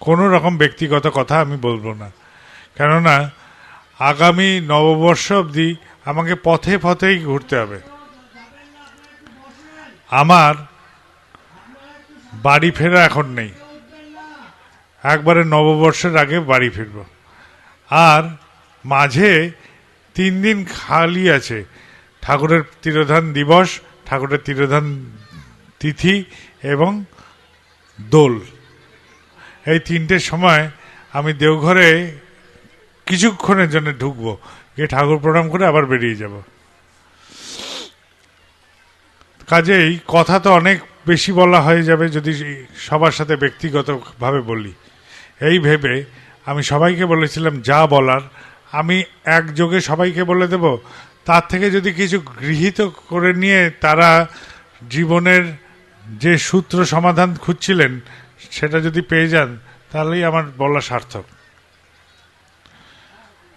কোনো রকম ব্যক্তিগত কথা আমি বলবো না, কেননা আগামী নববর্ষ অবধি আমাকে পথে পথেই ঘুরতে হবে। আমার বাড়ি ফেরা এখন নেই, একবারে নববর্ষের আগে বাড়ি ফিরব। আর মাঝে 3 দিন খালি আছে, ঠাকুরের তিরোধান দিবস, ঠাকুরের তিরোধান তিথি এবং দোল। এই 3টের সময় আমি দেওঘরে কিছুক্ষণের জন্য ঢুকবো, গিয়ে ঠাকুর প্রণাম করে আবার বেরিয়ে যাব। কাজেই কথা তো অনেক বেশি বলা হয়ে যাবে যদি সবার সাথে ব্যক্তিগতভাবে বলি। এই ভেবে আমি সবাইকে বলেছিলাম যা বলার আমি একযোগে সবাইকে বলে দেব, তার থেকে যদি কিছু গৃহীত করে নিয়ে তারা জীবনের যে সূত্র সমাধান খুঁজছিলেন সেটা যদি পেয়ে যান তাহলেই আমার বলা সার্থক।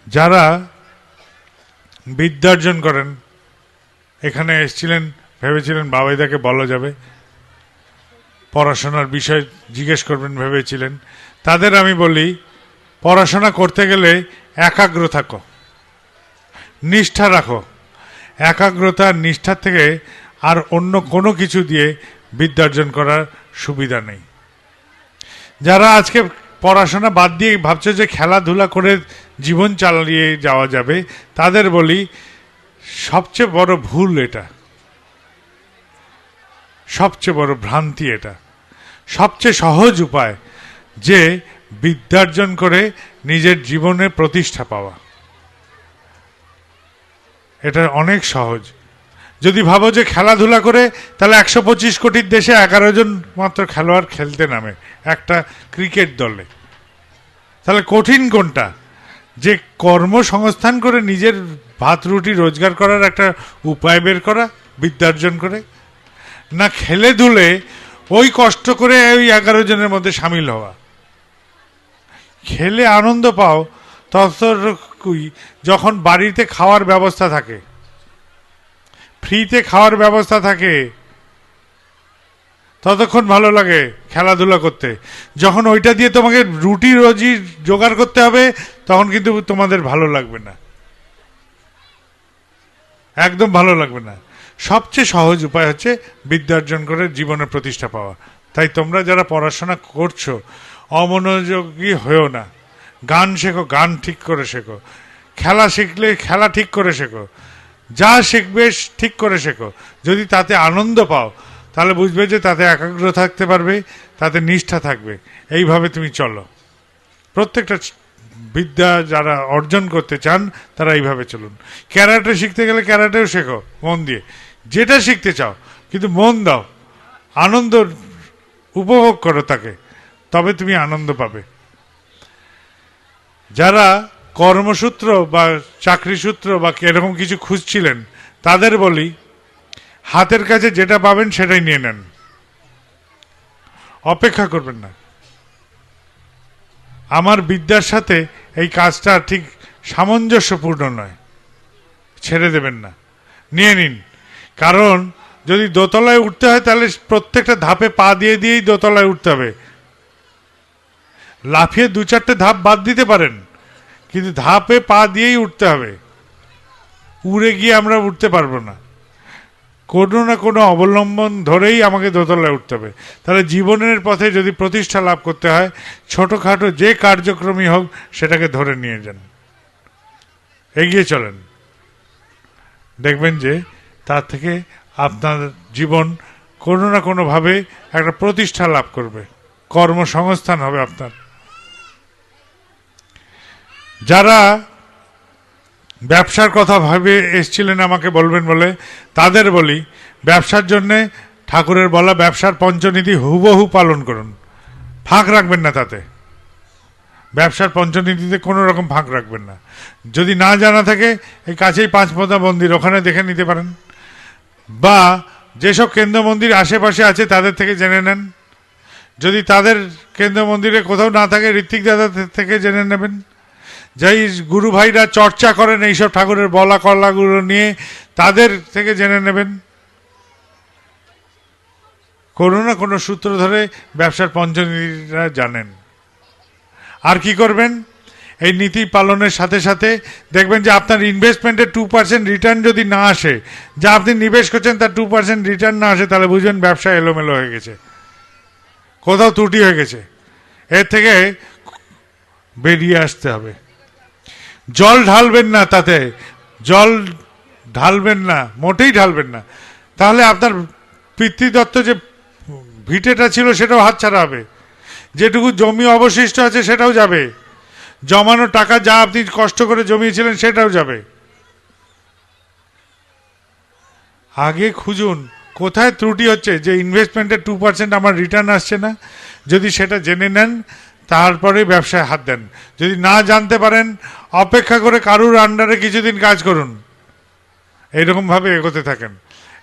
যারা বিদ্যার্জন করেন, এখানে এসেছিলেন, ভেবেছিলেন বাবাইদাকে বলা যাবে, পড়াশোনার বিষয় জিজ্ঞেস করবেন ভেবেছিলেন, তাদের আমি বলি পড়াশোনা করতে গেলে একাগ্র থাকো, নিষ্ঠা রাখো। একাগ্রতা নিষ্ঠার থেকে আর অন্য কোনো কিছু দিয়ে বিদ্যার্জন করার সুবিধা নেই। যারা আজকে পড়াশোনা বাদ দিয়ে ভাবছে যে খেলাধুলা করে জীবন চালিয়ে যাওয়া যাবে, তাদের বলি সবচেয়ে বড় ভুল এটা, সবচেয়ে বড় ভ্রান্তি এটা। সবচেয়ে সহজ উপায় যে বিদ্যার্জন করে নিজের জীবনে প্রতিষ্ঠা পাওয়া, এটা অনেক সহজ। যদি ভাবো যে খেলাধুলা করে, তাহলে 125 কোটির দেশে 11 জন মাত্র খেলোয়াড় খেলতে নামে একটা ক্রিকেট দলে, তাহলে কঠিন কোনটা? যে কর্মসংস্থান করে নিজের ভাত রুটি রোজগার করার একটা উপায় বের করা বিদ্যার্জন করে, না খেলে ধুলে ওই কষ্ট করে ওই 11 জনের মধ্যে সামিল হওয়া? খেলে আনন্দ পাও ততটুকুই যখন বাড়িতে খাওয়ার ব্যবস্থা থাকে, ফ্রিতে খাওয়ার ব্যবস্থা থাকে, ততক্ষণ ভালো লাগে খেলাধুলা করতে। যখন ওইটা দিয়ে তোমাকে রুটি রুজি জোগাড় করতে হবে তখন কিন্তু তোমাদের ভালো লাগবে না, একদম ভালো লাগবে না। সবচেয়ে সহজ উপায় হচ্ছে বিদ্যার্জন করে জীবনে প্রতিষ্ঠা পাওয়া। তাই তোমরা যারা পড়াশোনা করছো অমনোযোগী হয়েও না, গান শেখো, গান ঠিক করে শেখো, খেলা শিখলে খেলা ঠিক করে শেখো, যা শিখবে ঠিক করে শেখো। যদি তাতে আনন্দ পাও তাহলে বুঝবে যে তাতে একাগ্র থাকতে পারবে, তাতে নিষ্ঠা থাকবে। এইভাবে তুমি চলো। প্রত্যেকটা বিদ্যা যারা অর্জন করতে চান তারা এইভাবে চলুন। ক্যারাটে শিখতে গেলে ক্যারাটেও শেখো মন দিয়ে, যেটা শিখতে চাও, কিন্তু মন দাও, আনন্দ উপভোগ করো তাকে, তবে তুমি আনন্দ পাবে। যারা কর্মসূত্র বা চাকরি সূত্র বা এরকম কিছু খুঁজছিলেন তাদের বলি হাতের কাছে যেটা পাবেন সেটাই নিয়ে নেন, অপেক্ষা করবেন না। আমার বিদ্যার সাথে এই কাজটা ঠিক সামঞ্জস্যপূর্ণ নয়, ছেড়ে দেবেন না, নিয়ে নিন। কারণ যদি দোতলায় উঠতে হয় তাহলে প্রত্যেকটা ধাপে পা দিয়ে দিয়েই দোতলায় উঠতে হবে। লাফিয়ে 2-4টে ধাপ বাদ দিতে পারেন, কিন্তু ধাপে পা দিয়েই উঠতে হবে। উড়ে গিয়ে আমরা উঠতে পারবো না, কোনো না কোনো অবলম্বন ধরেই আমাকে দোতলায় উঠতে হবে। তাহলে জীবনের পথে যদি প্রতিষ্ঠা লাভ করতে হয়, ছোটোখাটো যে কার্যক্রমই হোক সেটাকে ধরে নিয়ে যান, এগিয়ে চলেন, দেখবেন যে তার থেকে আপনার জীবন কোনো না কোনোভাবে একটা প্রতিষ্ঠা লাভ করবে, কর্মসংস্থান হবে আপনার। যারা ব্যবসার কথা ভাবে এসছিলেন আমাকে বলবেন বলে, তাদের বলি ব্যবসার জন্যে ঠাকুরের বলা ব্যবসার পঞ্চনীতি হুবহু পালন করুন, ফাঁক রাখবেন না তাতে। ব্যবসার পঞ্চনীতিতে কোনো রকম ফাঁক রাখবেন না। যদি না জানা থাকে এই কাছেই 5 মন্দির, ওখানে দেখে নিতে পারেন, বা যেসব কেন্দ্র মন্দির আশেপাশে আছে তাদের থেকে জেনে নেন। যদি তাদের কেন্দ্র মন্দিরে কোথাও না থাকে ঋত্বিক দাদা থেকে জেনে নেবেন। যাই গুরু ভাইরা চর্চা করেন এইসব ঠাকুরের বলা কলাগুলো নিয়ে, তাদের থেকে জেনে নেবেন। কোনো না কোনো সূত্র ধরে ব্যবসার পঞ্চনীতিরা জানেন। আর কি করবেন, এই নীতি পালনের সাথে সাথে দেখবেন যে আপনার ইনভেস্টমেন্টের 2% রিটার্ন যদি না আসে, যা আপনি নিবেশ করছেন তার 2% রিটার্ন না আসে, তাহলে বুঝবেন ব্যবসা এলোমেলো হয়ে গেছে, কোথাও ত্রুটি হয়ে গেছে। এর থেকে বেরিয়ে আসতে হবে। জল ঢালবেন না, তাতে জল ঢালবেন না, মোটেই ঢালবেন না, তাহলে আপনার পিতৃদত্ত যে ভিটেটা ছিল সেটাও হাতছাড়া হবে, যেটুকু জমি অবশিষ্ট আছে সেটাও যাবে, জমানো টাকা যা আপনি কষ্ট করে জমিয়েছিলেন সেটাও যাবে। আগে খুঁজুন কোথায় ত্রুটি হচ্ছে, যে ইনভেস্টমেন্টের 2% আমার রিটার্ন আসছে না, যদি সেটা জেনে নেন তারপরে ব্যবসায় হাত দেন। যদি না জানতে পারেন অপেক্ষা করে কারুর আন্ডারে কিছুদিন কাজ করুন, এইরকমভাবে এগোতে থাকেন।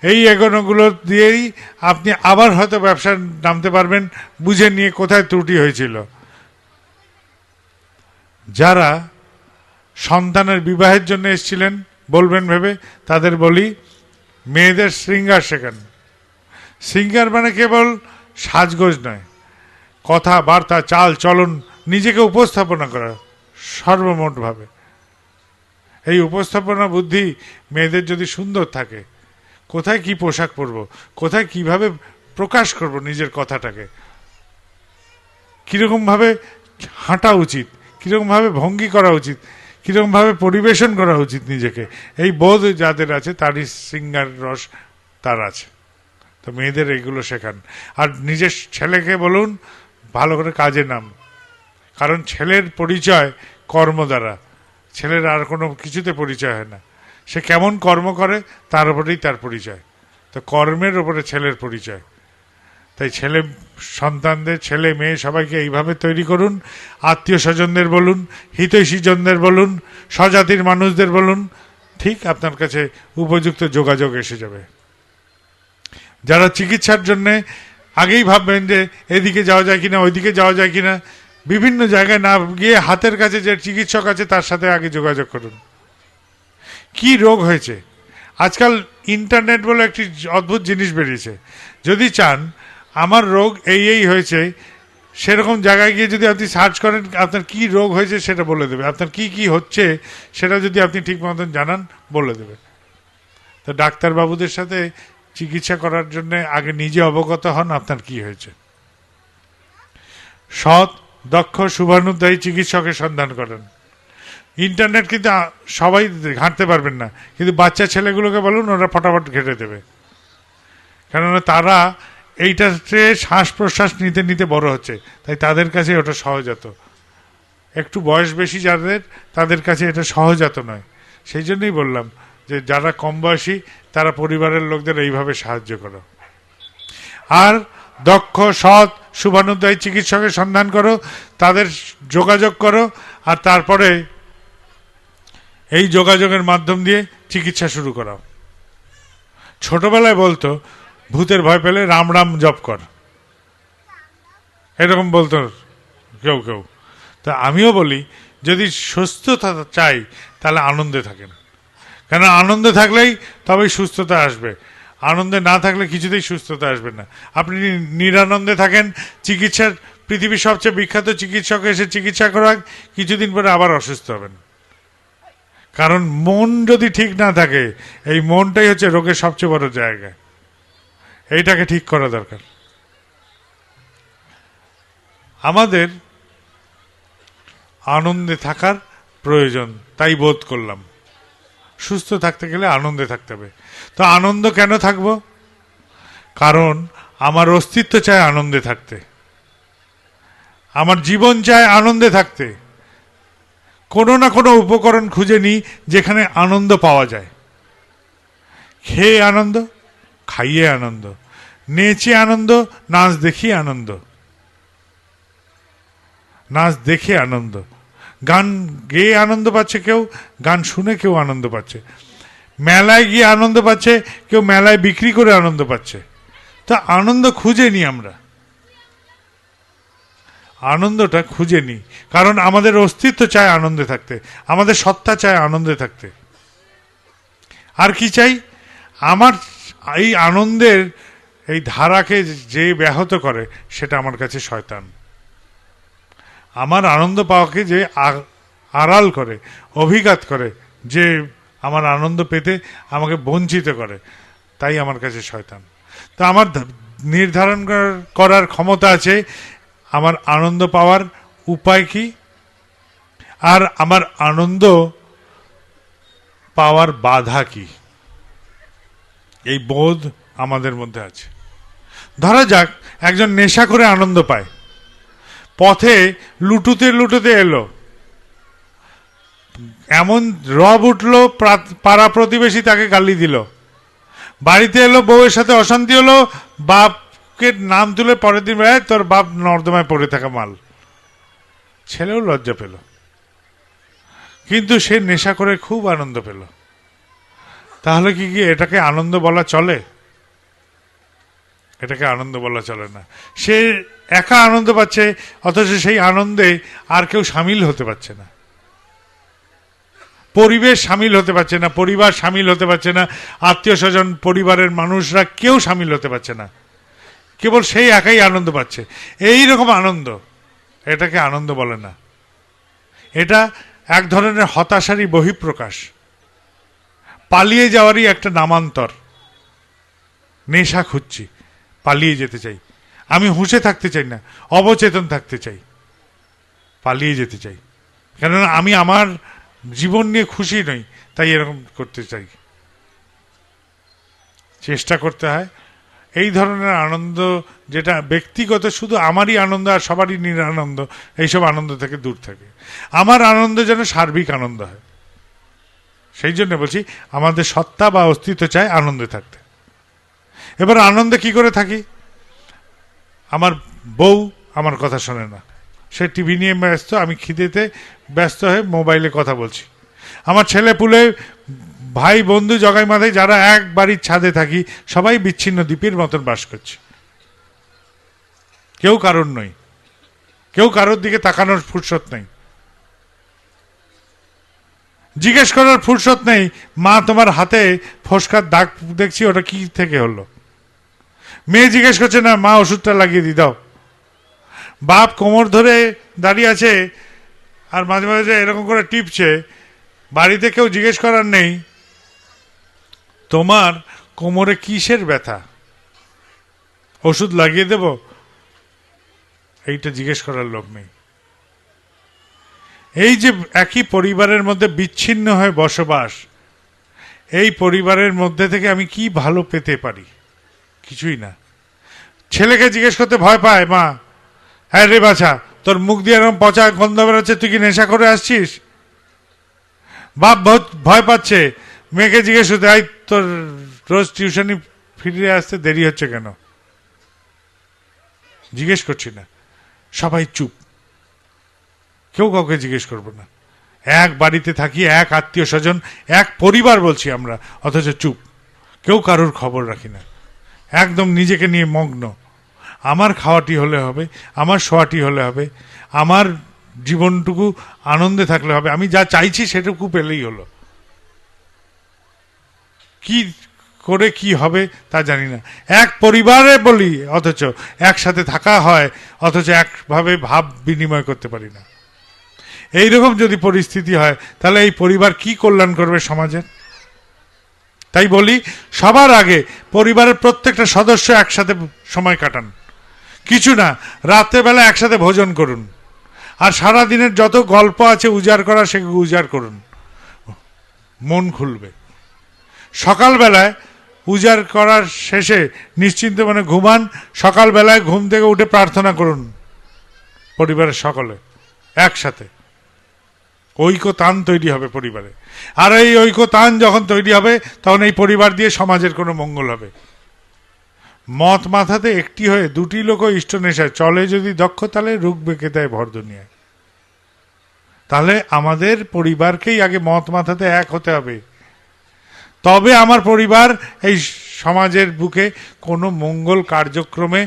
এই এগোনোগুলো দিয়েই আপনি আবার হয়তো ব্যবসায় নামতে পারবেন, বুঝে নিয়ে কোথায় ত্রুটি হয়েছিল। যারা সন্তানের বিবাহের জন্য এসেছিলেন বলবেন ভেবে, তাদের বলি মেয়েদের শৃঙ্গার শেখান। শৃঙ্গার মানে কেবল সাজগোজ নয়, কথাবার্তা, চাল চলন, নিজেকে উপস্থাপনা করা সর্বমোটভাবে। এই উপস্থাপনা বুদ্ধি মেয়েদের যদি সুন্দর থাকে, কোথায় কি পোশাক পরব, কোথায় কিভাবে প্রকাশ করব নিজের কথাটাকে, কীরকমভাবে হাঁটা উচিত, কীরকমভাবে ভঙ্গি করা উচিত, কীরকমভাবে পরিবেশন করা উচিত নিজেকে, এই বোধ যাদের আছে তারই শৃঙ্গার রস তার আছে। তো মেয়েদের এইগুলো শেখান। আর নিজের ছেলেকে বলুন ভালো করে কাজে নাম, কারণ ছেলের পরিচয় কর্ম দ্বারা, ছেলের আর কোনো কিছুতে পরিচয় হয় না। সে কেমন কর্ম করে তার উপরেই তার পরিচয়। তো কর্মের ওপরে ছেলের পরিচয়। তাই ছেলে সন্তানদের, ছেলে মেয়ে সবাইকে এইভাবে তৈরি করুন। আত্মীয় স্বজনদের বলুন, হিতৈষীজনদের বলুন, স্বজাতির মানুষদের বলুন, ঠিক আপনার কাছে উপযুক্ত যোগাযোগ এসে যাবে। যারা চিকিৎসার জন্যে আগেই ভাববেন যে এদিকে যাওয়া যায় কিনা, ওইদিকে যাওয়া যায় কিনা, বিভিন্ন জায়গায় না গিয়ে হাতের কাছে যে চিকিৎসক আছে তার সাথে আগে যোগাযোগ করুন। কি রোগ হয়েছে, আজকাল ইন্টারনেট বলে একটি অদ্ভুত জিনিস বেরিয়েছে। যদি চান আমার রোগ এই হয়েছে, সেরকম জায়গায় গিয়ে যদি আপনি সার্চ করেন আপনার কি রোগ হয়েছে সেটা বলে দেবে, আপনার কি কি হচ্ছে সেটা যদি আপনি ঠিক মতন জানান বলে দেবে। তো ডাক্তারবাবুদের সাথে চিকিৎসা করার জন্য আগে নিজে অবগত হন আপনার কি হয়েছে। সৎ, দক্ষ, শুভানুধ্যায়ী চিকিৎসকের সন্ধান করেন। ইন্টারনেট কিন্তু সবাই ঘাঁটতে পারবেন না, কিন্তু বাচ্চা ছেলেগুলোকে বলুন, ওরা ফটাফট ঘেঁটে দেবে, কেননা তারা এইটাতে শ্বাস প্রশ্বাস নিতে নিতে বড় হচ্ছে, তাই তাদের কাছে ওটা সহজাত। একটু বয়স বেশি যাদের, তাদের কাছে এটা সহজাত নয়। সেই জন্যই বললাম যে যারা কম বয়সী তারা পরিবারের লোকদের এইভাবে সাহায্য করো। আর দক্ষ, সৎ, শুভানুধ্যায়ী চিকিৎসকের সন্ধান করো, তাদের যোগাযোগ করো, আর তারপরে এই যোগাযোগের মাধ্যম দিয়ে চিকিৎসা শুরু করাও। ছোটবেলায় বলতো ভূতের ভয় পেলে রাম রাম জপ কর, এরকম বলতো কেউ কেউ। তা আমিও বলি যদি সুস্থতা চাই তাহলে আনন্দে থাকেন, কেন আনন্দে থাকলেই তবেই সুস্থতা আসবে, আনন্দে না থাকলে কিছুতেই সুস্থতা আসবে না। আপনি নিরানন্দে থাকেন, চিকিৎসার পৃথিবীর সবচেয়ে বিখ্যাত চিকিৎসক এসে চিকিৎসা করাক, কিছুদিন পরে আবার অসুস্থ হবেন। কারণ মন যদি ঠিক না থাকে, এই মনটাই হচ্ছে রোগের সবচেয়ে বড় জায়গা, এইটাকে ঠিক করা দরকার। আমাদের আনন্দে থাকার প্রয়োজন, তাই বোধ করলাম। সুস্থ থাকতে গেলে আনন্দে থাকতে হবে। তো আনন্দ কেন থাকব? কারণ আমার অস্তিত্ব চায় আনন্দে থাকতে, আমার জীবন চায় আনন্দে থাকতে। কোনো না কোনো উপকরণ খুঁজে নিই যেখানে আনন্দ পাওয়া যায়। খেয়ে আনন্দ, খাইয়ে আনন্দ, নেচে আনন্দ, নাচ দেখিয়ে আনন্দ, নাচ দেখে আনন্দ, গান গেয়ে আনন্দ পাচ্ছে কেউ, গান শুনে কেউ আনন্দ পাচ্ছে, মেলায় গিয়ে আনন্দ পাচ্ছে কেউ, মেলায় বিক্রি করে আনন্দ পাচ্ছে। তা আনন্দ খুঁজে নিই আমরা, আনন্দটা খুঁজে নিই, কারণ আমাদের অস্তিত্ব চায় আনন্দে থাকতে, আমাদের সত্তা চায় আনন্দে থাকতে। আর কি চাই? আমার এই আনন্দের এই ধারাকে যে ব্যাহত করে সেটা আমার কাছে শয়তান। আমার আনন্দ পাওয়াকে যে আড়াল করে, অভিঘাত করে, যে আমার আনন্দ পেতে আমাকে বঞ্চিত করে, তাই আমার কাছে শয়তান। তো আমার নির্ধারণ করার ক্ষমতা আছে আমার আনন্দ পাওয়ার উপায় কি, আর আমার আনন্দ পাওয়ার বাধা কি, এই বোধ আমাদের মধ্যে আছে। ধরা যাক একজন নেশা করে আনন্দ পায়, পথে লুটুতে লুটুতে এলো, এমন রব উঠলো, পাড়া প্রতিবেশী তাকে গালি দিল, বাড়িতে এলো, বউয়ের সাথে অশান্তি হলো, বাপকে নাম তুলে পরের দিন তোর বাপ নর্দমায় পড়ে থাকা মাল। ছেলেও লজ্জা পেল, কিন্তু সে নেশা করে খুব আনন্দ পেল। তাহলে কি এটাকে আনন্দ বলা চলে? এটাকে আনন্দ বলা চলে না। সে একা আনন্দ পাচ্ছে, অথচ সেই আনন্দে আর কেউ সামিল হতে পারছে না, পরিবেশ সামিল হতে পারছে না, পরিবার সামিল হতে পারছে না, আত্মীয় স্বজন, পরিবারের মানুষরা কেউ সামিল হতে পারছে না, কেবল সেই একাই আনন্দ পাচ্ছে। এই রকম আনন্দ, এটাকে আনন্দ বলে না। এটা এক ধরনের হতাশারই বহিঃপ্রকাশ, পালিয়ে যাওয়ারই একটা নামান্তর। নেশা খুঁজছি, পালিয়ে যেতে চাই, আমি হুঁশে থাকতে চাই না, অবচেতন থাকতে চাই, পালিয়ে যেতে চাই, কেননা আমি আমার জীবন নিয়ে খুশি নই, তাই এরকম করতে চাই। চেষ্টা করতে হয় এই ধরনের আনন্দ, যেটা ব্যক্তিগত, শুধু আমারই আনন্দ আর সবারই নিরানন্দ, এইসব আনন্দ থেকে দূর থাকে। আমার আনন্দ যেন সার্বিক আনন্দ হয়। সেই জন্য বলছি আমাদের সত্তা বা অস্তিত্ব চায় আনন্দে থাকতে। এবার আনন্দে কি করে থাকি? আমার বউ আমার কথা শোনে না, সে টিভি নিয়ে ব্যস্ত, আমি খিদেতে ব্যস্ত হয়ে মোবাইলে কথা বলছি। আমার ছেলে পুলে, ভাই বন্ধু, জগাই মাথায় যারা এক বাড়ির ছাদে থাকি, সবাই বিচ্ছিন্ন দ্বীপের মতন বাস করছে। কেউ কারোর নই, কেউ কারোর দিকে তাকানোর ফুরসত নেই, জিজ্ঞেস করার ফুরসত নেই, মা তোমার হাতে ফোসকার দাগ দেখছি, ওটা কি থেকে হলো? মেয়ে জিজ্ঞেস করছে না, মা ওষুধটা লাগিয়ে দি দাও। বাপ কোমর ধরে দাঁড়িয়ে আছে আর মাঝে মাঝে এরকম করে টিপছে, বাড়িতে কেউ জিজ্ঞেস করার নেই তোমার কোমরে কিসের ব্যথা, ওষুধ লাগিয়ে দেব, এইটা জিজ্ঞেস করার লোক নেই। এই যে একই পরিবারের মধ্যে বিচ্ছিন্ন হয়ে বসবাস, এই পরিবারের মধ্যে থেকে আমি কি ভালো পেতে পারি? কিছুই না। ছেলেকে জিজ্ঞেস করতে ভয় পায় মা, হ্যাঁ রে বাছা, তোর মুখ দিয়ে এরকম পচা গন্ধ বেরোচ্ছে, তুই কি নেশা করে আসছিস? বাপ ভয় পাচ্ছে মেয়েকে জিজ্ঞেস করতে, আই তোর রোজ টিউশনি ফিরে আসতে দেরি হচ্ছে কেন? জিজ্ঞেস করছি না, সবাই চুপ, কেউ কাউকে জিজ্ঞেস করবো না। এক বাড়িতে থাকি, এক আত্মীয় স্বজন, এক পরিবার বলছি আমরা, অথচ চুপ, কেউ কারোর খবর রাখি না, একদম নিজেকে নিয়ে মগ্ন। আমার খাওয়াটি হলে হবে, আমার শোয়াটি হলে হবে, আমার জীবনটুকু আনন্দে থাকলে হবে, আমি যা চাইছি সেটুকু পেলেই হলো। কি করে কি হবে তা জানি না। এক পরিবারে বলি, অথচ একসাথে থাকা হয়, অথচ একভাবে ভাব বিনিময় করতে পারি না। এইরকম যদি পরিস্থিতি হয়, তাহলে এই পরিবার কি কল্যাণ করবে সমাজের? তাই বলি, সবার আগে পরিবারের প্রত্যেকটা সদস্য একসাথে সময় কাটান, কিছু না, রাত্রেবেলা একসাথে ভোজন করুন, আর সারা দিনের যত গল্প আছে উজাড় করা, সেগুলো উজাড় করুন, মন খুলবে। সকালবেলায় উজাড় করার শেষে নিশ্চিন্ত মনে ঘুমান, সকালবেলায় ঘুম থেকে উঠে প্রার্থনা করুন পরিবারের সকলে একসাথে। ঐক্যতান তৈরি হবে পরিবারে, আর এই ঐক্যতান যখন তৈরি হবে, তখন এই পরিবার দিয়ে সমাজের কোনো মঙ্গল হবে। মত মাথাতে একটি হয়ে দুটি লোক ইষ্ট নেশায় চলে যদি দক্ষ, তাহলে রুখ বেঁকে দেয় ভর দুনিয়ায়। তাহলে আমাদের পরিবারকেই আগে মত মাথাতে এক হতে হবে, তবে আমার পরিবার এই সমাজের বুকে কোনো মঙ্গল কার্যক্রমে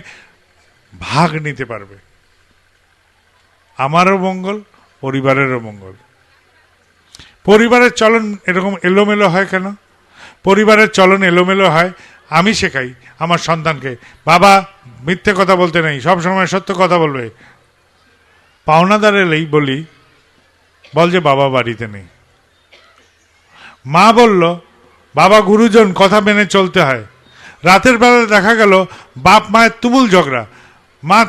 ভাগ নিতে পারবে। আমারও মঙ্গল, পরিবারেরও মঙ্গল। পরিবারের চলন এরকম এলোমেলো হয় কেন? পরিবারের চলন এলোমেলো হয়, আমি শেখাই আমার সন্তানকে, বাবা মিথ্যে কথা বলতে নেই, সব সময় সত্য কথা বলবে। পাওনাদার এলেই বলি, বল যে বাবা বাড়িতে নেই। মা বলল, বাবা গুরুজন, কথা মেনে চলতে হয়। রাতের বেলা দেখা গেল বাপ মায়ের তুমুল ঝগড়া, মা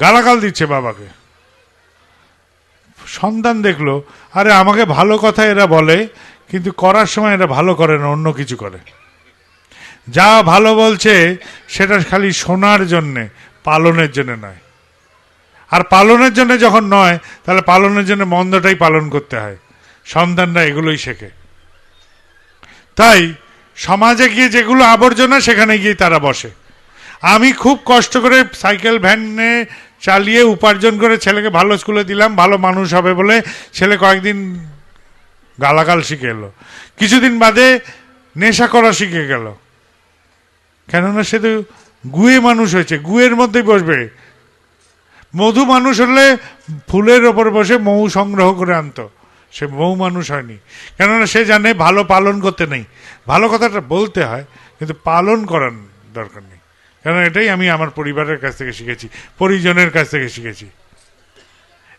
গালাগাল দিচ্ছে বাবাকে। সন্তান দেখলো, আরে আমাকে ভালো কথা এরা বলে, কিন্তু করার সময় এরা ভালো করে না, অন্য কিছু করে। যা ভালো বলছে সেটা খালি শোনার জন্যে, পালনের জন্য নয়। আর পালনের জন্য যখন নয়, তাহলে পালনের জন্য মন্দটাই পালন করতে হয়। সন্তানরা এগুলোই শেখে। তাই সমাজে গিয়ে যেগুলো আবর্জনা, সেখানে গিয়ে তারা বসে। আমি খুব কষ্ট করে সাইকেল ভ্যানে চালিয়ে উপার্জন করে ছেলেকে ভালো স্কুলে দিলাম, ভালো মানুষ হবে বলে। ছেলে কয়েকদিন গালাগাল শিখে এলো, কিছুদিন বাদে নেশা করা শিখে গেল। কেননা সে তো গুয়ে মানুষ হয়েছে, গুয়ের মধ্যেই বসবে। মধু মানুষ হলে ফুলের ওপর বসে মৌ সংগ্রহ করে আনতো, সে মৌ মানুষ হয়নি। কেননা সে জানে ভালো পালন করতে নেই। ভালো কথাটা বলতে হয়, কিন্তু পালন করার দরকার নেই। কারণ এটাই আমি আমার পরিবারের কাছ থেকে শিখেছি, পরিজনের কাছ থেকে শিখেছি।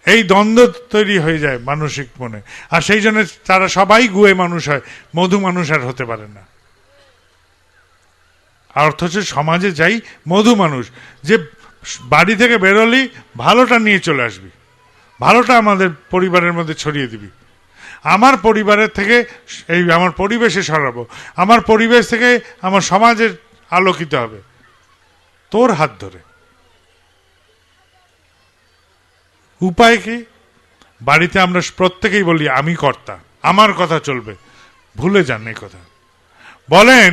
এই দ্বন্দ্ব তৈরি হয়ে যায় মানসিক মনে, আর সেই জন্য তারা সবাই গুয়ে মানুষ হয়, মধু মানুষ আর হতে পারে না। আর অথচ সমাজে যাই মধু মানুষ, যে বাড়ি থেকে বেরোলি ভালোটা নিয়ে চলে আসবি, ভালোটা আমাদের পরিবারের মধ্যে ছড়িয়ে দিবি। আমার পরিবারের থেকে এই আমার পরিবেশে সরাবো, আমার পরিবেশ থেকে আমার সমাজের আলোকিত হবে তোর হাত ধরে। উপায় কি? বাড়িতে আমরা প্রত্যেকেই বলি আমি কর্তা, আমার কথা চলবে। ভুলে যান এই কথা। বলেন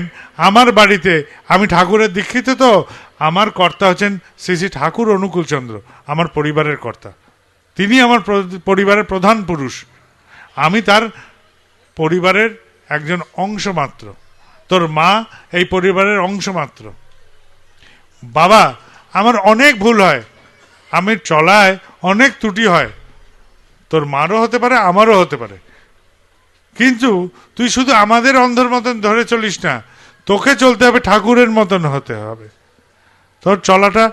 আমার বাড়িতে আমি ঠাকুরের দীক্ষিত, তো আমার কর্তা হচ্ছেন শ্রী শ্রী ঠাকুর অনুকূলচন্দ্র, আমার পরিবারের কর্তা। তিনি আমার পরিবারের প্রধান পুরুষ, আমি তার পরিবারের একজন অংশ মাত্র। তোর মা এই পরিবারের অংশ মাত্র। বাবা, আমার অনেক ভুল হয়, আমি চলায় অনেক ত্রুটি হয়, তোর মারও হতে পারে, আমারও হতে পারে। কিন্তু তুই শুধু আমাদের অন্ধের মতন ধরে চলিস না, তোকে চলতে হবে ঠাকুরের মতন হতে হবে। তোর চলাটা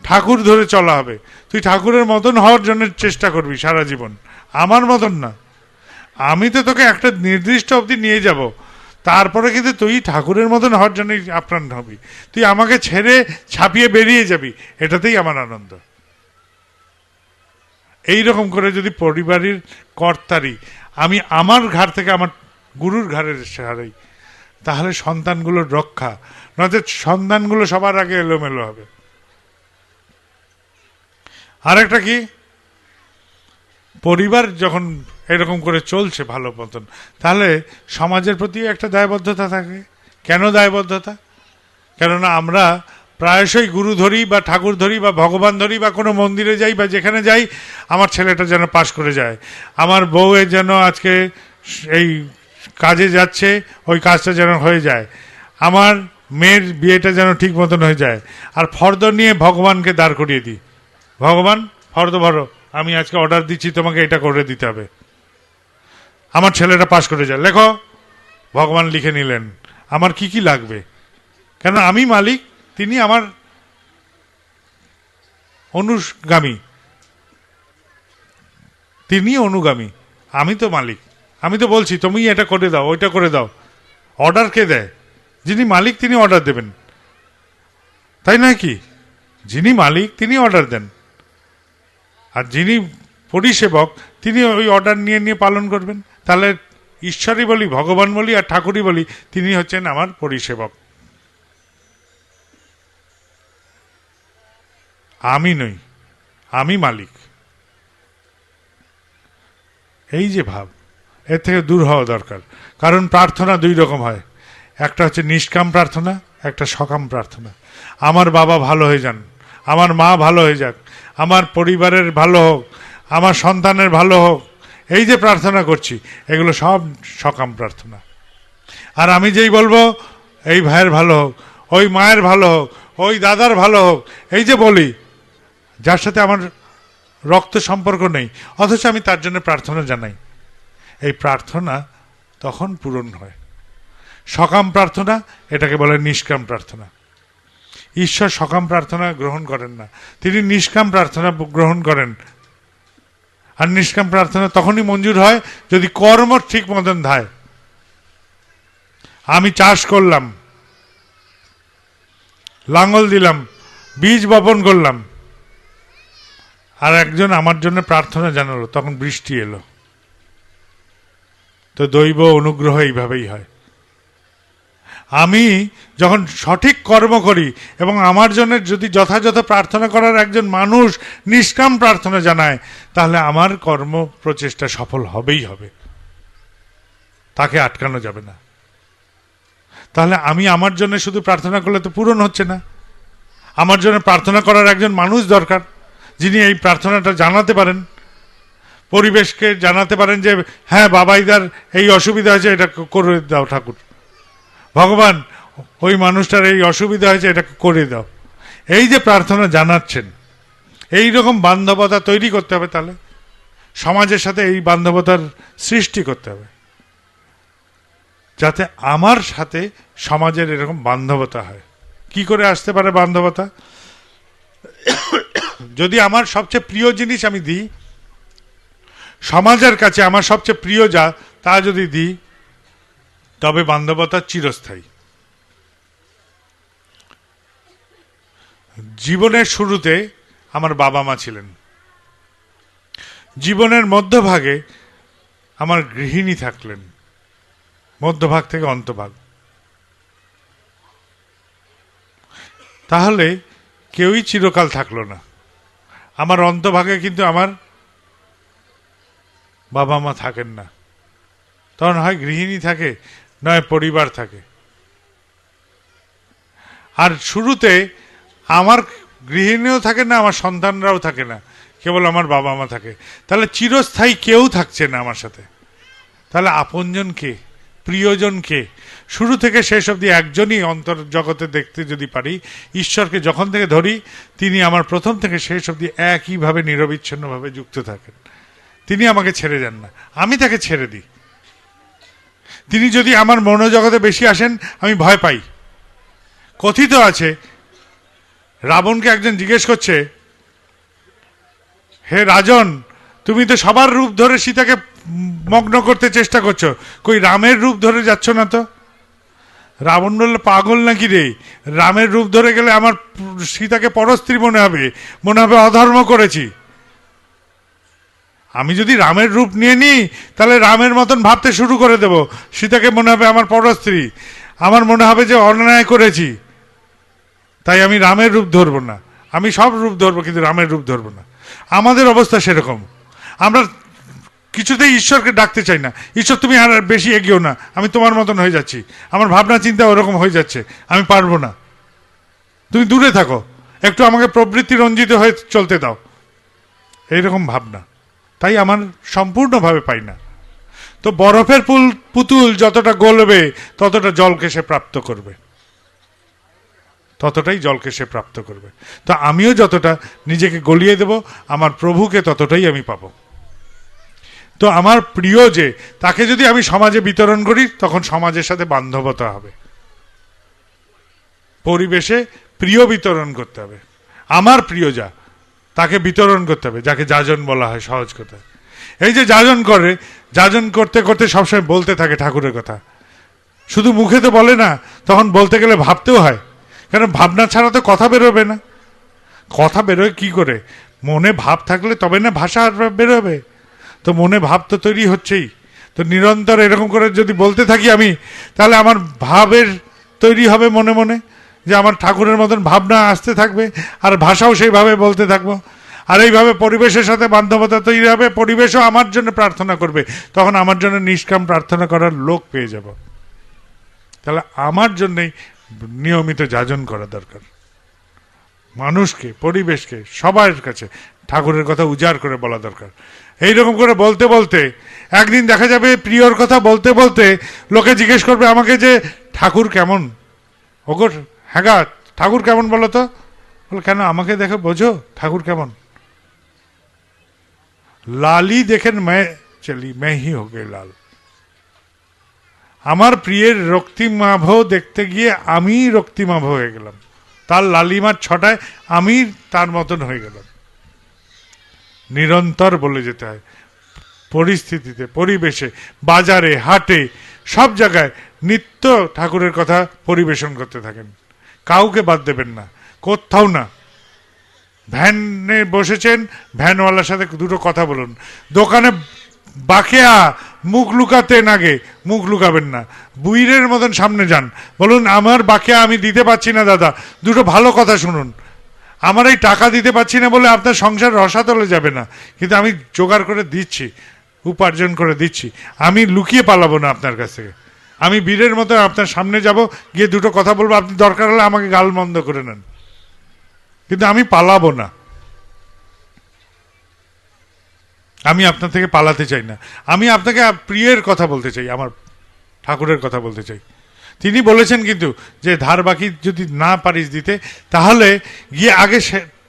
ঠাকুর ধরে চলা হবে। তুই ঠাকুরের মতন হওয়ার জন্য চেষ্টা করবি সারা জীবন, আমার মতন না। আমি তো তোকে একটা নির্দিষ্ট অবধি নিয়ে যাব, তারপরে কিন্তু তুই ঠাকুরের মতন হওয়ার জন্য আপ্রাণ হবি। তুই আমাকে ছেড়ে ছাপিয়ে বেরিয়ে যাবি, এটাতেই আমার আনন্দ। এই রকম করে যদি পরিবারের কর্তারি আমি আমার ঘাড় থেকে আমার গুরুর ঘাড়ে হারাই, তাহলে সন্তানগুলোর রক্ষা, নয়তো সন্তানগুলো সবার আগে এলোমেলো হবে। আরেকটা কি, পরিবার যখন এরকম করে চলছে ভালো মতন, তাহলে সমাজের প্রতি একটা দায়বদ্ধতা থাকে। কেন দায়বদ্ধতা? কেননা আমরা প্রায়শই গুরু ধরি বা ঠাকুর ধরি বা ভগবান ধরি বা কোনো মন্দিরে যাই বা যেখানে যাই, আমার ছেলেটা যেন পাশ করে যায়, আমার বউয়ের যেন আজকে এই কাজে যাচ্ছে ওই কাজটা যেন হয়ে যায়, আমার মেয়ের বিয়েটা যেন ঠিক মতন হয়ে যায়। আর ফর্দ নিয়ে ভগবানকে দাঁড় করিয়ে দিই, ভগবান ফর্দ ভরো, আমি আজকে অর্ডার দিচ্ছি তোমাকে এটা করে দিতে হবে, আমার ছেলেটা পাশ করে যায়। লেখো, ভগবান লিখে নিলেন আমার কি কি লাগবে। কেন আমি মালিক, তিনি আমার অনুগামী, তিনি অনুগামী, আমি তো মালিক। আমি তো বলছি তুমি এটা করে দাও, ওইটা করে দাও। অর্ডার কে দেয়? যিনি মালিক তিনি অর্ডার দেবেন, তাই নয় কি? যিনি মালিক তিনি অর্ডার দেন, আর যিনি পরিষেবক তিনি ওই অর্ডার নিয়ে নিয়ে পালন করবেন। তাহলে ঈশ্বরই বলি, ভগবান বলি আর ঠাকুরই বলি, তিনি হচ্ছেন আমার পরিষেবক, আমি নই, আমি মালিক। এই যে ভাব, এর থেকে দূর হওয়া দরকার। কারণ প্রার্থনা দুই রকম হয়, একটা হচ্ছে নিষ্কাম প্রার্থনা, একটা সকাম প্রার্থনা। আমার বাবা ভালো হয়ে যান, আমার মা ভালো হয়ে যাক, আমার পরিবারের ভালো হোক, আমার সন্তানের ভালো হোক, এই যে প্রার্থনা করছি এগুলো সব সকাম প্রার্থনা। আর আমি যেই বলবো এই ভাইয়ের ভালো হোক, ওই মায়ের ভালো হোক, ওই দাদার ভালো হোক, এই যে বলি, যার সাথে আমার রক্ত সম্পর্ক নেই, অথচ আমি তার জন্য প্রার্থনা জানাই, এই প্রার্থনা তখন পূরণ হয়। সকাম প্রার্থনা, এটাকে বলে নিষ্কাম প্রার্থনা। ঈশ্বর সকাম প্রার্থনা গ্রহণ করেন না, তিনি নিষ্কাম প্রার্থনা গ্রহণ করেন। আর নিষ্কাম প্রার্থনা তখনই মঞ্জুর হয় যদি কর্ম ঠিক মতন ধায়। আমি চাষ করলাম, লাঙ্গল দিলাম, বীজ বপন করলাম, আর একজন আমার জন্য প্রার্থনা জানালো, তখন বৃষ্টি এলো। তো দৈব অনুগ্রহ এইভাবেই হয়। আমি যখন সঠিক কর্ম করি এবং আমার জন্য যদি যথাযথ প্রার্থনা করার একজন মানুষ নিষ্কাম প্রার্থনা জানায়, তাহলে আমার কর্ম প্রচেষ্টা সফল হবেই হবে, তাকে আটকানো যাবে না। তাহলে আমি আমার জন্য শুধু প্রার্থনা করলে তো পূরণ হচ্ছে না, আমার জন্য প্রার্থনা করার একজন মানুষ দরকার, যিনি এই প্রার্থনাটা জানাতে পারেন, পরিবেশকে জানাতে পারেন যে হ্যাঁ বাবাইদার এই অসুবিধা হয়েছে, এটা করে দাও ঠাকুর, ভগবান ওই মানুষটার এই অসুবিধা হয়েছে, এটা করে দাও। এই যে প্রার্থনা জানাচ্ছেন, এই রকম বান্ধবতা তৈরি করতে হবে। তাহলে সমাজের সাথে এই বান্ধবতার সৃষ্টি করতে হবে, যাতে আমার সাথে সমাজের এরকম বান্ধবতা হয়। কি করে আসতে পারে বান্ধবতা? যদি আমার সবচেয়ে প্রিয় জিনিস আমি দিই সমাজের কাছে, আমার সবচেয়ে প্রিয় যা তা যদি দিই, তবে বান্ধবতা চিরস্থায়ী। জীবনের শুরুতে আমার বাবা মা ছিলেন, জীবনের মধ্যভাগে আমার গৃহিণী থাকলেন, মধ্যভাগ থেকে অন্তভাগ। তাহলে কেউই চিরকাল থাকলো না। আমার অন্তভাগে কিন্তু আমার বাবা মা থাকেন না, তখন হয় গৃহিণী থাকে, নয় পরিবার থাকে। আর শুরুতে আমার গৃহিণীও থাকে না, আমার সন্তানরাও থাকে না, কেবল আমার বাবা মা থাকে। তাহলে চিরস্থায়ী কেউ থাকছে না আমার সাথে। তাহলে আপনজন কে, প্রিয়জন কে? শুরু থেকে শেষ অবধি একজনই অন্তর জগতে দেখতে যদি পারি, ঈশ্বরকে যখন থেকে ধরি, তিনি আমার প্রথম থেকে শেষ অবধি একইভাবে নিরবিচ্ছিন্নভাবে যুক্ত থাকেন। তিনি আমাকে ছেড়ে যান না, আমি তাকে ছেড়ে দিই। তিনি যদি আমার মনোজগতে বেশি আসেন, আমি ভয় পাই। কথিত আছে, রাবণকে একজন জিজ্ঞেস করছে, হে রাজন, তুমি তো সবার রূপ ধরে সীতাকে মগ্ন করতে চেষ্টা করছো, কই রামের রূপ ধরে যাচ্ছ না তো? রাবণ বলল, পাগল নাকি রে, রামের রূপ ধরে গেলে আমার সীতাকে পরস্ত্রী মনে হবে, মনে হবে অধর্ম করেছি। আমি যদি রামের রূপ নিয়ে নিই, তাহলে রামের মতন ভাবতে শুরু করে দেব, সীতাকে মনে হবে আমার পরস্ত্রী, আমার মনে হবে যে অন্যায় করেছি। তাই আমি রামের রূপ ধরবো না, আমি সব রূপ ধরবো, কিন্তু রামের রূপ ধরবো না। আমাদের অবস্থা সেরকম। আমরা কিছুতেই ঈশ্বরকে ডাকতে চাই না, ঈশ্বর তুমি আর বেশি এগিয়েও না, আমি তোমার মতন হয়ে যাচ্ছি, আমার ভাবনা চিন্তা ওরকম হয়ে যাচ্ছে, আমি পারবো না, তুমি দূরে থাকো, একটু আমাকে প্রবৃত্তি রঞ্জিত হয়ে চলতে দাও, এইরকম ভাবনা। তাই আমার সম্পূর্ণভাবে পাই না। তো বরফের পুতুল যতটা গলবে, ততটা জলকে সে প্রাপ্ত করবে, ততটাই জলকে সে প্রাপ্ত করবে। তো আমিও যতটা নিজেকে গলিয়ে দেব, আমার প্রভুকে ততটাই আমি পাবো। তো আমার প্রিয় যে, তাকে যদি আমি সমাজে বিতরণ করি, তখন সমাজের সাথে বান্ধবতা হবে। পরিবেশে প্রিয় বিতরণ করতে হবে, আমার প্রিয় যা তাকে বিতরণ করতে হবে, যাকে যাজন বলা হয় সহজ কথা। এই যে যাজন করে, যাজন করতে করতে সবসময় বলতে থাকে ঠাকুরের কথা, শুধু মুখে তো বলে না, তখন বলতে গেলে ভাবতেও হয়, কারণ ভাবনা ছাড়া তো কথা বেরোবে না। কথা বেরোয় কি করে? মনে ভাব থাকলে তবে না ভাষা বেরোবে। তো মনে ভাব তো তৈরি হচ্ছেই। তো নিরন্তর এরকম করে যদি বলতে থাকি আমি, তাহলে আমার ভাবের তৈরি হবে মনে মনে, যে আমার ঠাকুরের মতন ভাবনা আসতে থাকবে, আর ভাষাও সেইভাবে বলতে থাকবো। আর এইভাবে পরিবেশের সাথে বান্ধবতা তৈরি হবে, পরিবেশও আমার জন্য প্রার্থনা করবে, তখন আমার জন্য নিষ্কাম প্রার্থনা করার লোক পেয়ে যাব। তাহলে আমার জন্যই নিয়মিত যাজন করা দরকার, মানুষকে, পরিবেশকে, সবার কাছে ঠাকুরের কথা উজাড় করে বলা দরকার। এইরকম করে বলতে বলতে একদিন দেখা যাবে, প্রিয়র কথা বলতে বলতে লোকে জিজ্ঞেস করবে আমাকে যে ঠাকুর কেমন? ওগো হ্যাঁ গা, ঠাকুর কেমন বলো তো? বলো কেন, আমাকে দেখে বোঝো ঠাকুর কেমন? লালই দেখেন मैं चली मैं ही हो गई लाल। আমার প্রিয়ের রক্তিমাভ দেখতে গিয়ে আমি রক্তিমাভ হয়ে গেলাম। তার লালিমার ছটায় আমি তার মতন হয়ে গেলাম। নিরন্তর বলে যেতে হয়, পরিস্থিতিতে, পরিবেশে, বাজারে, হাটে, সব জায়গায় নিত্য ঠাকুরের কথা পরিবেশন করতে থাকেন, কাউকে বাদ দেবেন না, কোথাও না। ভ্যানে বসেছেন, ভ্যানওয়ালার সাথে দুটো কথা বলুন। দোকানে বাকেয়া মুখ লুকাতেন, আগে মুখ লুকাবেন না, বুইরের মতন সামনে যান, বলুন আমার বাকেয়া আমি দিতে পারছি না দাদা, দুটো ভালো কথা শুনুন। আমার এই টাকা দিতে পারছি না বলে আপনার সংসার রসাতলে যাবে না, কিন্তু আমি জোগাড় করে দিচ্ছি, উপার্জন করে দিচ্ছি, আমি লুকিয়ে পালাবো না আপনার কাছ থেকে। আমি বীরের মতো আপনার সামনে যাব, গিয়ে দুটো কথা বলবো, আপনি দরকার হলে আমাকে গাল মন্দ করে নেন, কিন্তু আমি পালাবো না। আমি আপনার থেকে পালাতে চাই না, আমি আপনাকে প্রিয়ের কথা বলতে চাই, আমার ঠাকুরের কথা বলতে চাই। তিনি বলেছেন কিন্তু যে ধার বাকি যদি না পারিস দিতে, তাহলে গিয়ে আগে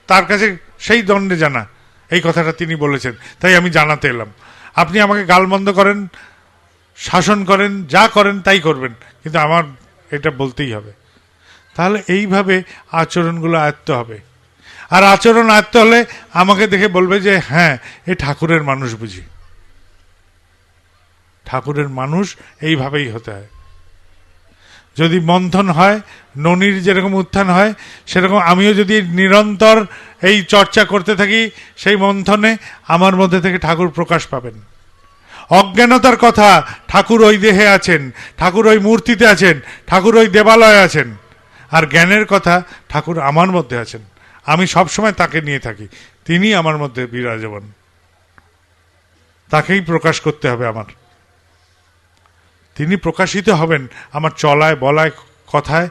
তার কাছে সেই দণ্ডে জানা, এই কথাটা তিনি বলেছেন, তাই আমি জানাতে এলাম। আপনি আমাকে গালমন্দ করেন, শাসন করেন, যা করেন তাই করবেন, কিন্তু আমার এটা বলতেই হবে। তাহলে এইভাবে আচরণগুলো আয়ত্ত হবে। আর আচরণ আয়ত্ত হলে আমাকে দেখে বলবে যে হ্যাঁ, এ ঠাকুরের মানুষ বুঝি। ঠাকুরের মানুষ এইভাবেই হতে হয়। যদি মন্থন হয়, ননির যেরকম উত্থান হয়, সেরকম আমিও যদি নিরন্তর এই চর্চা করতে থাকি, সেই মন্থনে আমার মধ্যে থেকে ঠাকুর প্রকাশ পাবেন। অজ্ঞানতার কথা, ঠাকুর ওই দেহে আছেন, ঠাকুর ওই মূর্তিতে আছেন, ঠাকুর ওই দেবালয়ে আছেন। আর জ্ঞানের কথা, ঠাকুর আমার মধ্যে আছেন, আমি সবসময় তাকে নিয়ে থাকি, তিনি আমার মধ্যে বিরাজমান, তাকেই প্রকাশ করতে হবে আমার। তিনি প্রকাশিত হবেন আমার চলায়, বলায়, কথায়,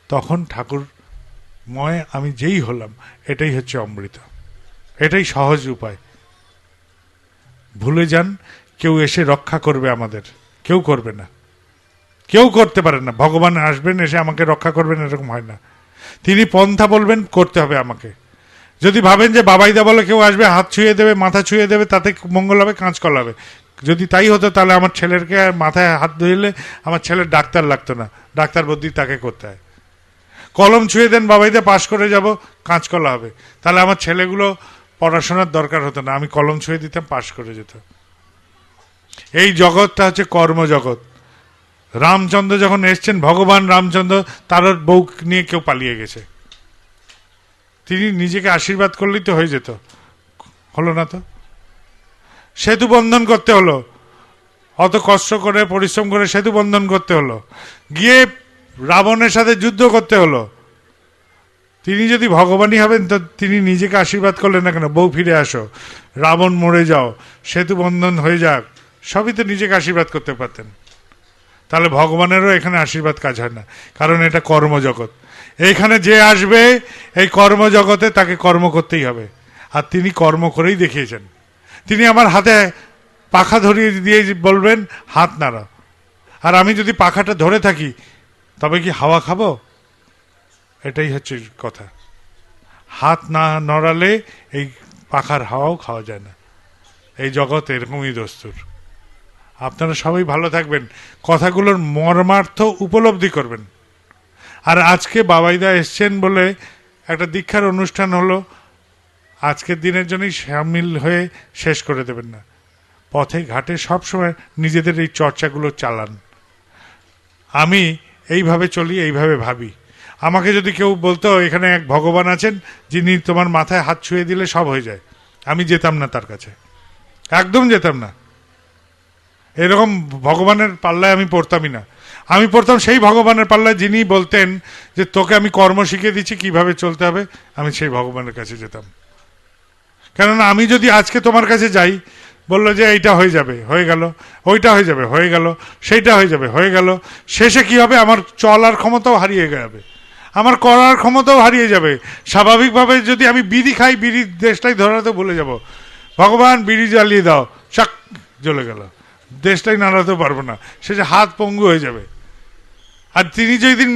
তখন ঠাকুরময় আমি যেই হলাম, এটাই হচ্ছে অমৃত, এটাই সহজ উপায়। ভুলে যান, কেউ এসে রক্ষা করবে আমাদের, কেউ করবে না, কেউ করতে পারে না। ভগবান আসবেন, এসে আমাকে রক্ষা করবেন, এরকম হয় না। তিনি পন্থা বলবেন, করতে হবে আমাকে। যদি ভাবেন যে বাবাইদা বলে কেউ আসবে, হাত ছুঁয়ে দেবে, মাথা ছুঁয়ে দেবে, তাতে মঙ্গল হবে, কাঁচ কলাবে, যদি তাই হতো তাহলে আমার ছেলেকে মাথায় হাত ধরলে আমার ছেলের ডাক্তার লাগতো না, ডাক্তার বুদ্ধি তাকে করতে হয়। কলম ছুঁয়ে দেন বাবাইদা, পাশ করে যাব, কাঁচকলা হবে, তাহলে আমার ছেলেগুলো পড়াশোনার দরকার হতো না, আমি কলম ছুঁয়ে দিতাম, পাশ করে যেত। এই জগৎটা হচ্ছে কর্মজগৎ। রামচন্দ্র যখন এসছেন, ভগবান রামচন্দ্র, তার বউ নিয়ে কেউ পালিয়ে গেছে, তিনি নিজেকে আশীর্বাদ করলেই তো হয়ে যেত, হলো না তো। সেতু বন্ধন করতে হলো, অত কষ্ট করে পরিশ্রম করে সেতু বন্ধন করতে হলো, গিয়ে রাবণের সাথে যুদ্ধ করতে হলো। তিনি যদি ভগবানই হবেন, তো তিনি নিজেকে আশীর্বাদ করলেন না কেন, বউ ফিরে আসো, রাবণ মরে যাও, সেতু বন্ধন হয়ে যাক, সবই তো নিজেকে আশীর্বাদ করতে পারতেন। তাহলে ভগবানেরও এখানে আশীর্বাদ কাজ হয় না, কারণ এটা কর্মজগৎ। এইখানে যে আসবে এই কর্মজগতে, তাকে কর্ম করতেই হবে, আর তিনি কর্ম করেই দেখিয়েছেন। তিনি আমার হাতে পাখা ধরিয়ে দিয়ে বলবেন হাত নাড়া, আর আমি যদি পাখাটা ধরে থাকি, তবে কি হাওয়া খাবো? এটাই হচ্ছে কথা। হাত না নড়ালে এই পাখার হাওয়াও খাওয়া যায় না। এই জগৎ এরকমই দস্তুর। আপনারা সবাই ভালো থাকবেন, কথাগুলোর মর্মার্থ উপলব্ধি করবেন। আর আজকে বাবাইদা এসছেন বলে একটা দীক্ষার অনুষ্ঠান হলো, আজকের দিনের জন্যই সামিল হয়ে শেষ করে দেবেন না। পথে ঘাটে সবসময় নিজেদের এই চর্চাগুলো চালান। আমি এইভাবে চলি, এইভাবে ভাবি। আমাকে যদি কেউ বলতো এখানে এক ভগবান আছেন, যিনি তোমার মাথায় হাত ছুঁয়ে দিলে সব হয়ে যায়, আমি যেতাম না তার কাছে, একদম যেতাম না। এরকম ভগবানের পাল্লায় আমি পড়তামই না। আমি পড়তাম সেই ভগবানের পাল্লায় যিনি বলতেন যে তোকে আমি কর্ম শিখিয়ে দিচ্ছি, কিভাবে চলতে হবে, আমি সেই ভগবানের কাছে যেতাম। কেননা আমি যদি আজকে তোমার কাছে যাই, বললো যে এইটা হয়ে যাবে, হয়ে গেল, ওইটা হয়ে যাবে, হয়ে গেল, সেইটা হয়ে যাবে, হয়ে গেল, শেষে কি হবে, আমার চলার ক্ষমতাও হারিয়ে যাবে, আমার করার ক্ষমতাও হারিয়ে যাবে। স্বাভাবিকভাবে যদি আমি বিড়ি খাই, বিড়ির দেশটাই ধরাতে ভুলে যাব। ভগবান বিড়ি জ্বালিয়ে দাও, চাক জ্বলে গেল, দেশটাই নাড়াতে পারবো না, শেষে হাত পঙ্গু হয়ে যাবে। আর তিনি যেদিন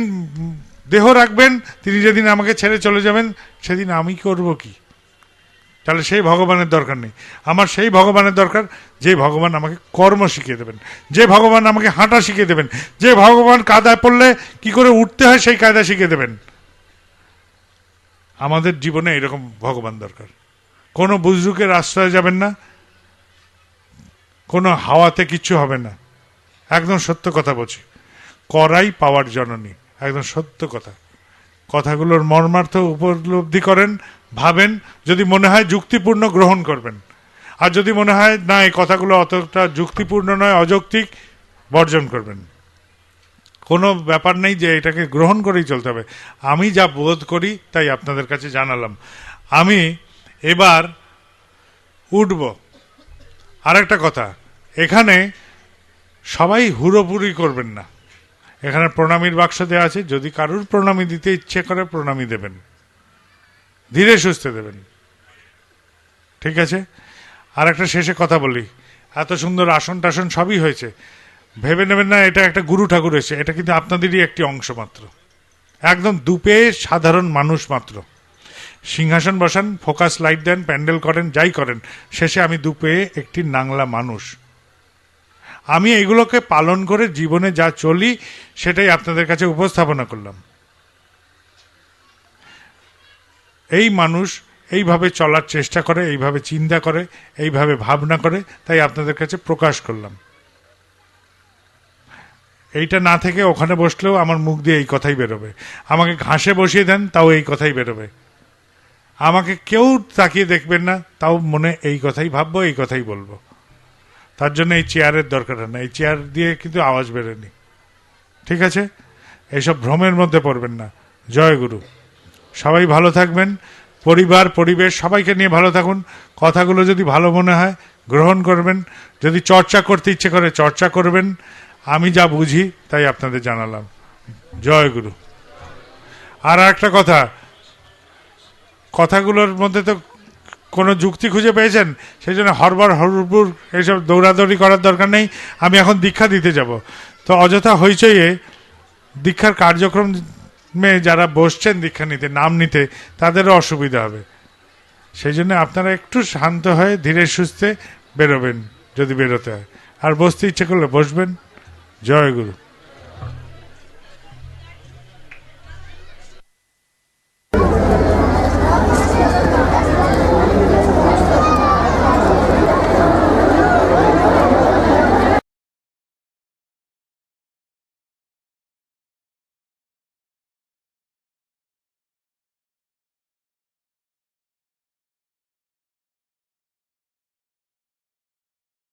দেহ রাখবেন, তিনি যেদিন আমাকে ছেড়ে চলে যাবেন, সেদিন আমি করব কি? তাহলে সেই ভগবানের দরকার নেই। আমার সেই ভগবানের দরকার, যে ভগবান আমাকে কর্ম শিখিয়ে দেবেন, যে ভগবান আমাকে হাঁটা শিখিয়ে দেবেন, যে ভগবান কাদায় পড়লে কি করে উঠতে হয় সেই কায়দা শিখিয়ে দেবেন। আমাদের জীবনে এরকম ভগবান দরকার। কোনো বুজরুকের আশ্রয়ে যাবেন না, কোনো হাওয়াতে কিচ্ছু হবে না। একদম সত্য কথা বলছি, করাই পাওয়ার জননী, একদম সত্য কথা। কথাগুলোর মর্মার্থ উপলব্ধি করেন, ভাবেন, যদি মনে হয় যুক্তিপূর্ণ গ্রহণ করবেন, আর যদি মনে হয় না এই কথাগুলো অতটা যুক্তিপূর্ণ নয়, অযৌক্তিক, বর্জন করবেন। কোনো ব্যাপার নেই যে এটাকে গ্রহণ করেই চলতে হবে। আমি যা বোধ করি তাই আপনাদের কাছে জানালাম। আমি এবার উঠব। আর একটা কথা, এখানে সবাই হুড়োপুরি করবেন না। এখানে প্রণামীর বাক্স দেওয়া আছে, যদি কারুর প্রণামী দিতে ইচ্ছে করে প্রণামী দেবেন, ধীরে সুস্থে দেবেন, ঠিক আছে? আর একটা শেষে কথা বলি, এত সুন্দর আসন টাসন সবই হয়েছে, ভেবে নেবেন না এটা একটা গুরু ঠাকুর এসে, এটা কিন্তু আপনাদেরই একটি অংশ মাত্র, একদম দুপে সাধারণ মানুষ মাত্র। সিংহাসন বসান, ফোকাস লাইট দেন, প্যান্ডেল করেন, যাই করেন, শেষে আমি দুপে একটি নাংলা মানুষ। আমি এগুলোকে পালন করে জীবনে যা চলি সেটাই আপনাদের কাছে উপস্থাপনা করলাম। এই মানুষ এইভাবে চলার চেষ্টা করে, এইভাবে চিন্তা করে, এইভাবে ভাবনা করে, তাই আপনাদের কাছে প্রকাশ করলাম। এইটা না থেকে ওখানে বসলেও আমার মুখ দিয়ে এই কথাই বেরোবে, আমাকে ঘাসে বসিয়ে দেন তাও এই কথাই বেরোবে, আমাকে কেউ তাকিয়ে দেখবেন না তাও মনে এই কথাই ভাববো, এই কথাই বলবো। তার জন্য এই চেয়ারের দরকার না, এই চেয়ার দিয়ে কিন্তু আওয়াজ বেরোয়নি, ঠিক আছে? এইসব ভ্রমের মধ্যে পড়বেন না। জয় গুরু। সবাই ভালো থাকবেন, পরিবার পরিবেশ সবাইকে নিয়ে ভালো থাকুন। কথাগুলো যদি ভালো মনে হয় গ্রহণ করবেন, যদি চর্চা করতে ইচ্ছে করে চর্চা করবেন। আমি যা বুঝি তাই আপনাদের জানালাম। জয় গুরু। আর একটা কথা, কথাগুলোর মধ্যে তো কোনো যুক্তি খুঁজে পেয়েছেন, সেই জন্য হরবর হরবুর এইসব দৌড়াদৌড়ি করার দরকার নেই। আমি এখন দীক্ষা দিতে যাব, তো অযথা হইচইয়ে দীক্ষার কার্যক্রমে যারা বসছেন দীক্ষা নিতে, নাম নিতে, তাদেরও অসুবিধা হবে। সেই জন্য আপনারা একটু শান্ত হয়ে ধীরে সুস্থে বেরোবেন যদি বেরোতে হয়, আর বসতে ইচ্ছে করলে বসবেন। জয় গুরু।